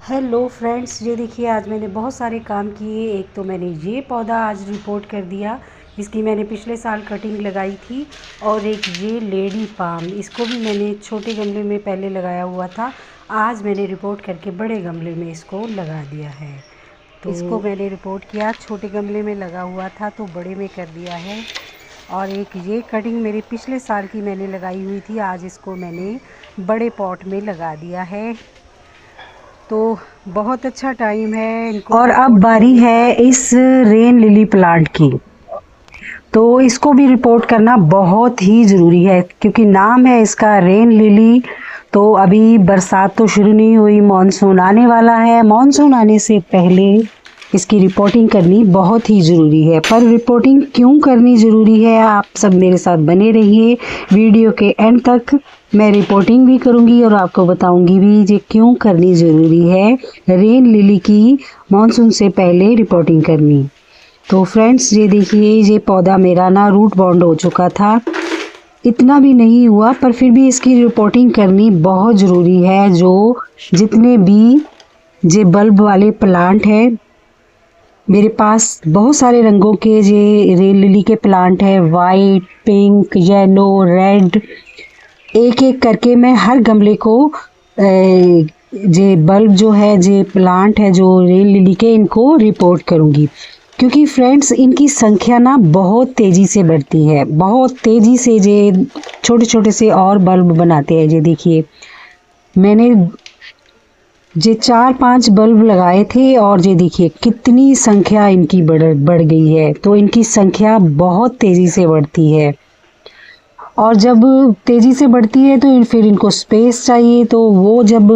Hello friends, ये देखिए आज मैंने बहुत सारे काम किए। एक तो मैंने ये पौधा आज रिपोर्ट कर दिया, इसकी मैंने पिछले साल कटिंग लगाई थी। और एक ये लेडी पाम, इसको भी मैंने छोटे गमले में पहले लगाया हुआ था। आज मैंने रिपोर्ट करके बड़े गमले में इसको लगा दिया है। तो इसको मैंने रिपोर्ट किया, छोटे गमले में लगा हुआ था तो बड़े में कर दिया है। और एक ये कटिंग मेरे पिछले साल की मैंने लगाई हुई थी, आज इसको मैंने बड़े पॉट में लगा दिया है। तो बहुत अच्छा टाइम है इनको। और अब बारी है इस रेन लिली प्लांट की, तो इसको भी रिपोर्ट करना बहुत ही ज़रूरी है क्योंकि नाम है इसका रेन लिली। तो अभी बरसात तो शुरू नहीं हुई, मॉनसून आने वाला है। मॉनसून आने से पहले इसकी रिपोर्टिंग करनी बहुत ही ज़रूरी है। पर रिपोर्टिंग क्यों करनी ज़रूरी है, आप सब मेरे साथ बने रहिए वीडियो के एंड तक। मैं रिपोर्टिंग भी करूंगी और आपको बताऊंगी भी ये क्यों करनी ज़रूरी है रेन लिली की मॉनसून से पहले रिपोर्टिंग करनी। तो फ्रेंड्स, ये देखिए ये पौधा मेरा ना रूट बाउंड हो चुका था, इतना भी नहीं हुआ, पर फिर भी इसकी रिपोर्टिंग करनी बहुत ज़रूरी है। जो जितने भी ये बल्ब वाले प्लांट हैं, मेरे पास बहुत सारे रंगों के ये रेन लिली के प्लांट है, वाइट, पिंक, येलो, रेड। एक एक करके मैं हर गमले को जे बल्ब जो है, जे प्लांट है जो रेन लिली के, इनको रिपोर्ट करूंगी क्योंकि फ्रेंड्स इनकी संख्या ना बहुत तेज़ी से बढ़ती है। बहुत तेज़ी से ये छोटे छोटे से और बल्ब बनाते हैं। ये देखिए मैंने ये 4-5 बल्ब लगाए थे और ये देखिए कितनी संख्या इनकी बढ़ गई है। तो इनकी संख्या बहुत तेज़ी से बढ़ती है और जब तेज़ी से बढ़ती है तो फिर इनको स्पेस चाहिए। तो वो जब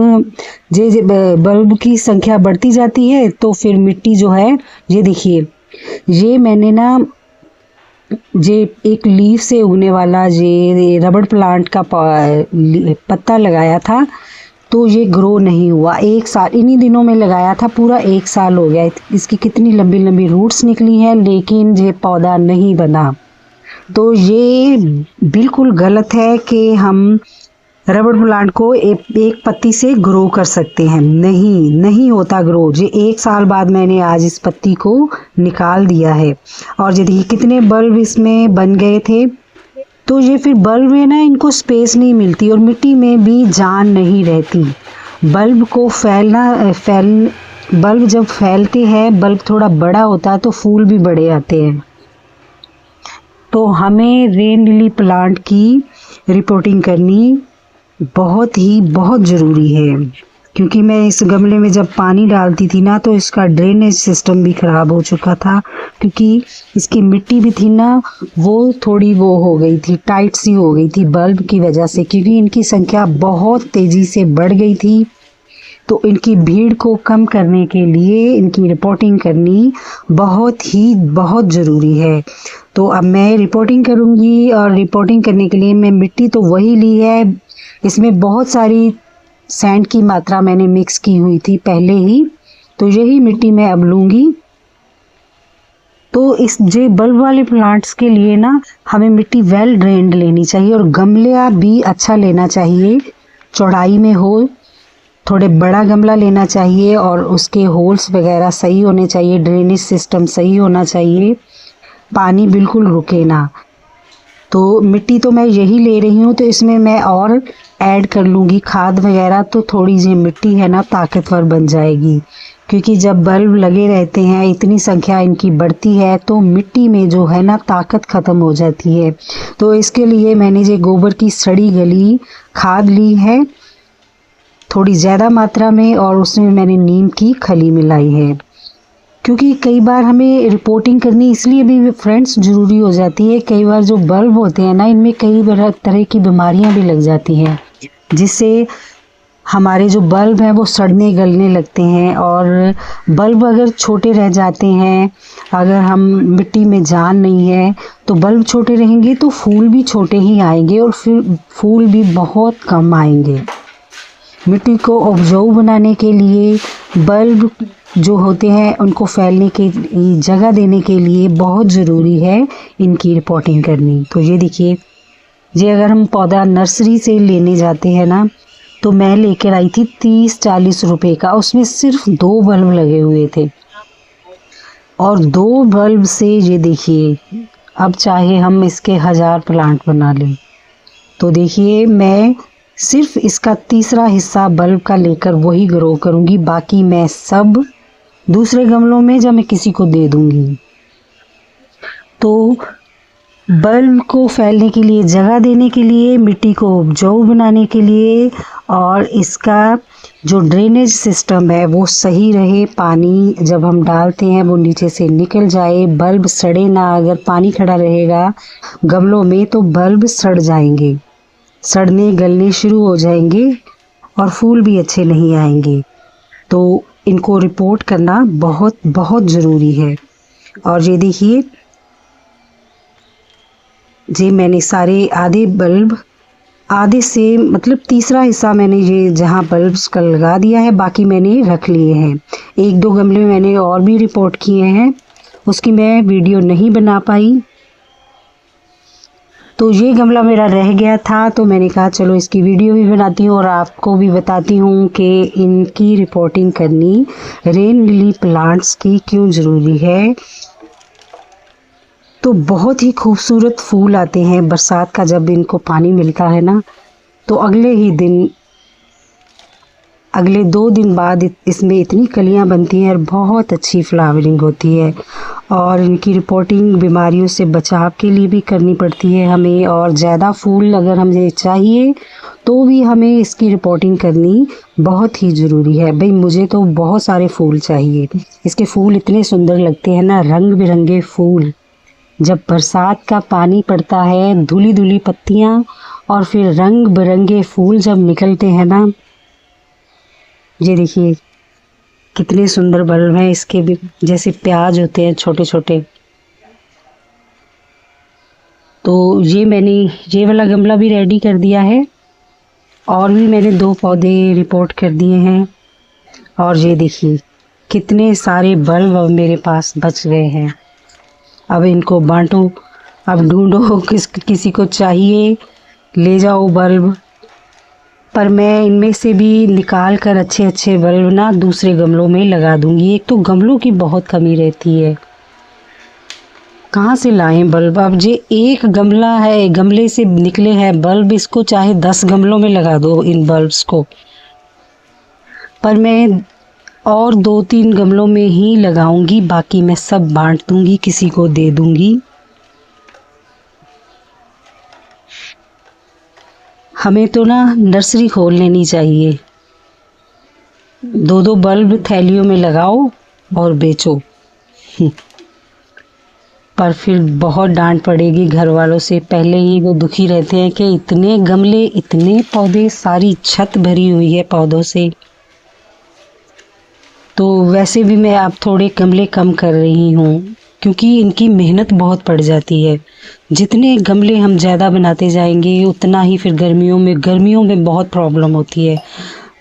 ये बल्ब की संख्या बढ़ती जाती है तो फिर मिट्टी जो है, ये देखिए ये मैंने ना ये एक लीफ से उगने वाला ये रबड़ प्लांट का पत्ता लगाया था, तो ये ग्रो नहीं हुआ। 1 साल इन्हीं दिनों में लगाया था, पूरा 1 साल हो गया। इसकी कितनी लंबी लंबी रूट्स निकली हैं, लेकिन ये पौधा नहीं बना। तो ये बिल्कुल गलत है कि हम रबड़ प्लांट को एक पत्ती से ग्रो कर सकते हैं। नहीं होता ग्रो। ये 1 साल बाद मैंने आज इस पत्ती को निकाल दिया है और ये देखिए कितने बल्ब इसमें बन गए थे। तो ये फिर बल्ब में ना इनको स्पेस नहीं मिलती और मिट्टी में भी जान नहीं रहती। बल्ब को बल्ब जब फैलते हैं, बल्ब थोड़ा बड़ा होता है तो फूल भी बड़े आते हैं। तो हमें रेन लिली प्लांट की रिपोर्टिंग करनी बहुत ज़रूरी है क्योंकि मैं इस गमले में जब पानी डालती थी ना तो इसका ड्रेनेज सिस्टम भी ख़राब हो चुका था क्योंकि इसकी मिट्टी भी थी ना, वो थोड़ी वो हो गई थी, टाइट सी हो गई थी बल्ब की वजह से, क्योंकि इनकी संख्या बहुत तेज़ी से बढ़ गई थी। तो इनकी भीड़ को कम करने के लिए इनकी रिपोर्टिंग करनी बहुत ज़रूरी है। तो अब मैं रिपोर्टिंग करूँगी और रिपोर्टिंग करने के लिए मैं मिट्टी तो वही ली है, इसमें बहुत सारी सैंड की मात्रा मैंने मिक्स की हुई थी पहले ही, तो यही मिट्टी मैं अब लूँगी। तो इस जे बल्ब वाले प्लांट्स के लिए ना हमें मिट्टी वेल ड्रेन्ड लेनी चाहिए और गमला भी अच्छा लेना चाहिए, चौड़ाई में हो, थोड़े बड़ा गमला लेना चाहिए और उसके होल्स वगैरह सही होने चाहिए, ड्रेनेज सिस्टम सही होना चाहिए, पानी बिल्कुल रुके ना। तो मिट्टी तो मैं यही ले रही हूँ, तो इसमें मैं और ऐड कर लूँगी खाद वगैरह, तो थोड़ी सी मिट्टी है ना ताकतवर बन जाएगी क्योंकि जब बल्ब लगे रहते हैं, इतनी संख्या इनकी बढ़ती है तो मिट्टी में जो है ना ताकत ख़त्म हो जाती है। तो इसके लिए मैंने ये गोबर की सड़ी गली खाद ली है थोड़ी ज़्यादा मात्रा में और उसमें मैंने नीम की खली मिलाई है क्योंकि कई बार हमें रिपोर्टिंग करनी इसलिए भी फ्रेंड्स ज़रूरी हो जाती है। कई बार जो बल्ब होते हैं ना, इनमें कई तरह की बीमारियां भी लग जाती हैं जिससे हमारे जो बल्ब हैं वो सड़ने गलने लगते हैं और बल्ब अगर छोटे रह जाते हैं, अगर हम मिट्टी में जान नहीं है तो बल्ब छोटे रहेंगे तो फूल भी छोटे ही आएंगे और फिर फूल भी बहुत कम आएंगे। मिट्टी को उपजाऊ बनाने के लिए बल्ब जो होते हैं उनको फैलने की जगह देने के लिए बहुत ज़रूरी है इनकी रिपोर्टिंग करनी। तो ये देखिए, ये अगर हम पौधा नर्सरी से लेने जाते हैं ना तो मैं लेकर आई थी 30-40 रुपए का, उसमें सिर्फ 2 बल्ब लगे हुए थे। और 2 बल्ब से ये देखिए, अब चाहे हम इसके 1000 प्लांट बना लें। तो देखिए मैं सिर्फ इसका तीसरा हिस्सा बल्ब का लेकर वही ग्रो करूँगी, बाकी मैं सब दूसरे गमलों में जब मैं किसी को दे दूँगी। तो बल्ब को फैलने के लिए, जगह देने के लिए, मिट्टी को उपजाऊ बनाने के लिए, और इसका जो ड्रेनेज सिस्टम है वो सही रहे, पानी जब हम डालते हैं वो नीचे से निकल जाए, बल्ब सड़े ना। अगर पानी खड़ा रहेगा गमलों में तो बल्ब सड़ जाएंगे, सड़ने गलने शुरू हो जाएंगे और फूल भी अच्छे नहीं आएंगे। तो इनको रिपोर्ट करना बहुत बहुत ज़रूरी है। और ये देखिए, जी मैंने सारे आधे से मतलब तीसरा हिस्सा मैंने ये जहाँ बल्ब्स का लगा दिया है, बाकी मैंने रख लिए हैं। 1-2 गमले मैंने और भी रिपोर्ट किए हैं, उसकी मैं वीडियो नहीं बना पाई। तो ये गमला मेरा रह गया था, तो मैंने कहा चलो इसकी वीडियो भी बनाती हूँ और आपको भी बताती हूँ कि इनकी रिपोर्टिंग करनी रेन लिली प्लांट्स की क्यों ज़रूरी है। तो बहुत ही खूबसूरत फूल आते हैं बरसात का, जब इनको पानी मिलता है ना, तो अगले 2 दिन बाद इसमें इतनी कलियां बनती हैं और बहुत अच्छी फ्लावरिंग होती है। और इनकी रिपोर्टिंग बीमारियों से बचाव के लिए भी करनी पड़ती है हमें, और ज़्यादा फूल अगर हमें चाहिए तो भी हमें इसकी रिपोर्टिंग करनी बहुत ही ज़रूरी है। भाई मुझे तो बहुत सारे फूल चाहिए, इसके फूल इतने सुंदर लगते हैं ना, रंग बिरंगे फूल। जब बरसात का पानी पड़ता है, धुली धुली पत्तियाँ और फिर रंग बिरंगे फूल जब निकलते हैं ना, ये देखिए कितने सुंदर बल्ब हैं इसके भी, जैसे प्याज होते हैं छोटे छोटे। तो ये मैंने ये वाला गमला भी रेडी कर दिया है, और भी मैंने 2 पौधे रिपोर्ट कर दिए हैं। और ये देखिए कितने सारे बल्ब अब मेरे पास बच गए हैं। अब इनको बांटो, अब ढूंढो किसी को चाहिए, ले जाओ बल्ब। पर मैं इनमें से भी निकाल कर अच्छे अच्छे बल्ब ना दूसरे गमलों में लगा दूंगी। एक तो गमलों की बहुत कमी रहती है, कहाँ से लाएं बल्ब। अब ये एक गमला है, गमले से निकले हैं बल्ब, इसको चाहे 10 गमलों में लगा दो इन बल्ब्स को, पर मैं और 2-3 गमलों में ही लगाऊंगी, बाकी मैं सब बांट दूंगी, किसी को दे दूंगी। हमें तो ना नर्सरी खोल लेनी चाहिए, 2-2 बल्ब थैलियों में लगाओ और बेचो। पर फिर बहुत डांट पड़ेगी घर वालों से, पहले ही वो दुखी रहते हैं कि इतने गमले, इतने पौधे, सारी छत भरी हुई है पौधों से। तो वैसे भी मैं अब थोड़े गमले कम कर रही हूँ, क्योंकि इनकी मेहनत बहुत पड़ जाती है। जितने गमले हम ज़्यादा बनाते जाएंगे उतना ही फिर गर्मियों में बहुत प्रॉब्लम होती है।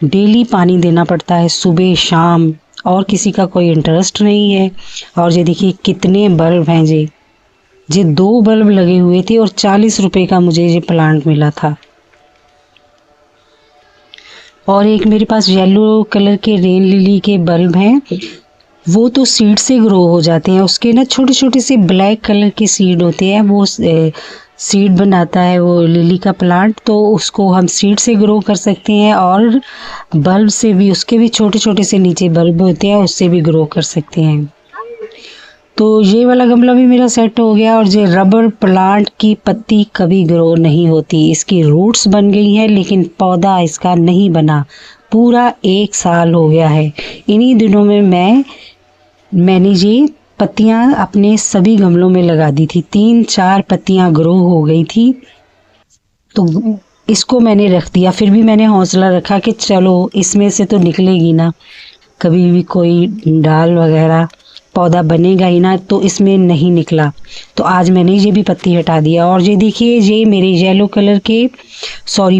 डेली पानी देना पड़ता है सुबह शाम, और किसी का कोई इंटरेस्ट नहीं है। और ये देखिए कितने बल्ब हैं जी 2 बल्ब लगे हुए थे और 40 रुपए का मुझे ये प्लांट मिला था। और एक मेरे पास येलो कलर के रेन लिली के बल्ब हैं, वो तो सीड से ग्रो हो जाते हैं। उसके ना छोटे छोटे से ब्लैक कलर के सीड होते हैं, वो सीड बनाता है वो लिली का प्लांट, तो उसको हम सीड से ग्रो कर सकते हैं। और बल्ब से भी, उसके भी छोटे छोटे से नीचे बल्ब होते हैं, उससे भी ग्रो कर सकते हैं। तो ये वाला गमला भी मेरा सेट हो गया। और ये रबर प्लांट की पत्ती कभी ग्रो नहीं होती, इसकी रूट्स बन गई हैं लेकिन पौधा इसका नहीं बना। पूरा 1 साल हो गया है। इन्हीं दिनों में मैंने ये पत्तियां अपने सभी गमलों में लगा दी थी, 3-4 पत्तियां ग्रो हो गई थी, तो इसको मैंने रख दिया। फिर भी मैंने हौसला रखा कि चलो इसमें से तो निकलेगी ना, कभी भी कोई डाल वगैरह पौधा बनेगा ही ना, तो इसमें नहीं निकला। तो आज मैंने ये भी पत्ती हटा दिया। और ये देखिए, ये मेरे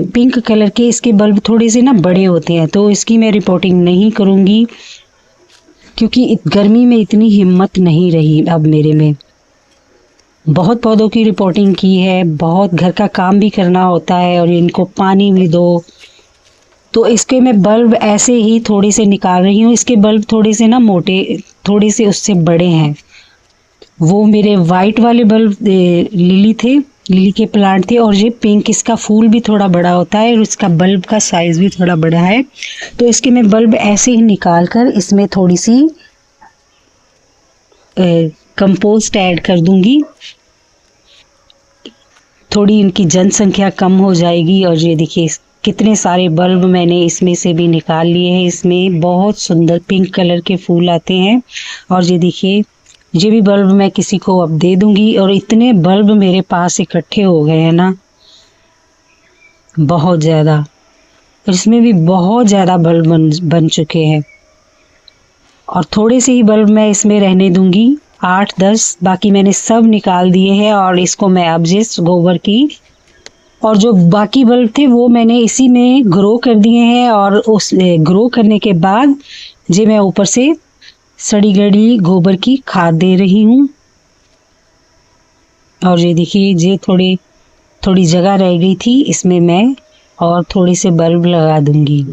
पिंक कलर के इसके बल्ब थोड़े से ना बड़े होते हैं, तो इसकी मैं रिपोर्टिंग नहीं करूँगी क्योंकि गर्मी में इतनी हिम्मत नहीं रही अब मेरे में। बहुत पौधों की रिपोर्टिंग की है, बहुत घर का काम भी करना होता है और इनको पानी भी दो, तो इसके मैं बल्ब ऐसे ही थोड़े से निकाल रही हूँ। इसके बल्ब थोड़े से ना मोटे, थोड़े से उससे बड़े हैं। वो मेरे वाइट वाले बल्ब लिली थे, लिली के प्लांट थे, और ये पिंक, इसका फूल भी थोड़ा बड़ा होता है और इसका बल्ब का साइज़ भी थोड़ा बड़ा है। तो इसके मैं बल्ब ऐसे ही निकाल कर इसमें थोड़ी सी कंपोस्ट ऐड कर दूंगी। थोड़ी इनकी जनसंख्या कम हो जाएगी। और ये देखिए कितने सारे बल्ब मैंने इसमें से भी निकाल लिए हैं। इसमें बहुत सुंदर पिंक कलर के फूल आते हैं। और ये देखिए ये भी बल्ब मैं किसी को अब दे दूंगी। और इतने बल्ब मेरे पास इकट्ठे हो गए हैं ना, बहुत ज़्यादा। इसमें भी बहुत ज़्यादा बल्ब बन चुके हैं। और थोड़े से ही बल्ब मैं इसमें रहने दूंगी, 8-10, बाकी मैंने सब निकाल दिए हैं। और इसको मैं अब जिस गोबर की, और जो बाकी बल्ब थे वो मैंने इसी में ग्रो कर दिए हैं। और उस ग्रो करने के बाद जे मैं ऊपर से सड़ी गली गोबर की खाद दे रही हूँ। और ये देखिए ये थोड़ी जगह रह गई थी, इसमें मैं और थोड़े से बल्ब लगा दूंगी।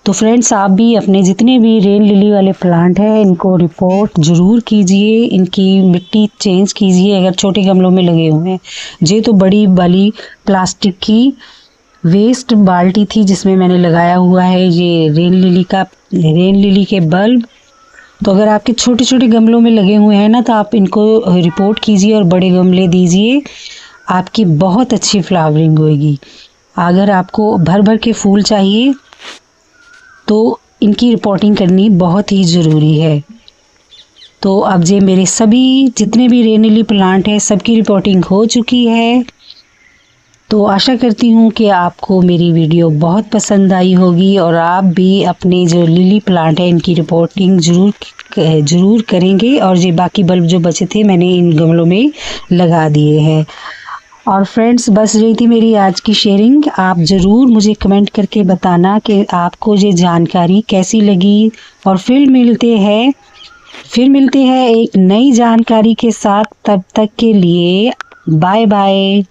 तो फ्रेंड्स, आप भी अपने जितने भी रेन लिली वाले प्लांट हैं इनको रिपोर्ट ज़रूर कीजिए, इनकी मिट्टी चेंज कीजिए अगर छोटे गमलों में लगे हुए हैं। ये तो बड़ी वाली प्लास्टिक की वेस्ट बाल्टी थी जिसमें मैंने लगाया हुआ है ये रेन लिली के बल्ब। तो अगर आपके छोटे छोटे गमलों में लगे हुए हैं ना, तो आप इनको रिपोर्ट कीजिए और बड़े गमले दीजिए, आपकी बहुत अच्छी फ्लावरिंग होगी। अगर आपको भर भर के फूल चाहिए तो इनकी रिपोर्टिंग करनी बहुत ही ज़रूरी है। तो अब ये मेरे सभी जितने भी रेन लिली प्लांट हैं सबकी रिपोर्टिंग हो चुकी है। तो आशा करती हूँ कि आपको मेरी वीडियो बहुत पसंद आई होगी और आप भी अपने जो लिली प्लांट है इनकी रिपोर्टिंग ज़रूर करेंगे। और ये बाकी बल्ब जो बचे थे मैंने इन गमलों में लगा दिए हैं। और फ्रेंड्स, बस यही थी मेरी आज की शेयरिंग। आप ज़रूर मुझे कमेंट करके बताना कि आपको ये जानकारी कैसी लगी। और फिर मिलते हैं एक नई जानकारी के साथ। तब तक के लिए बाय बाय।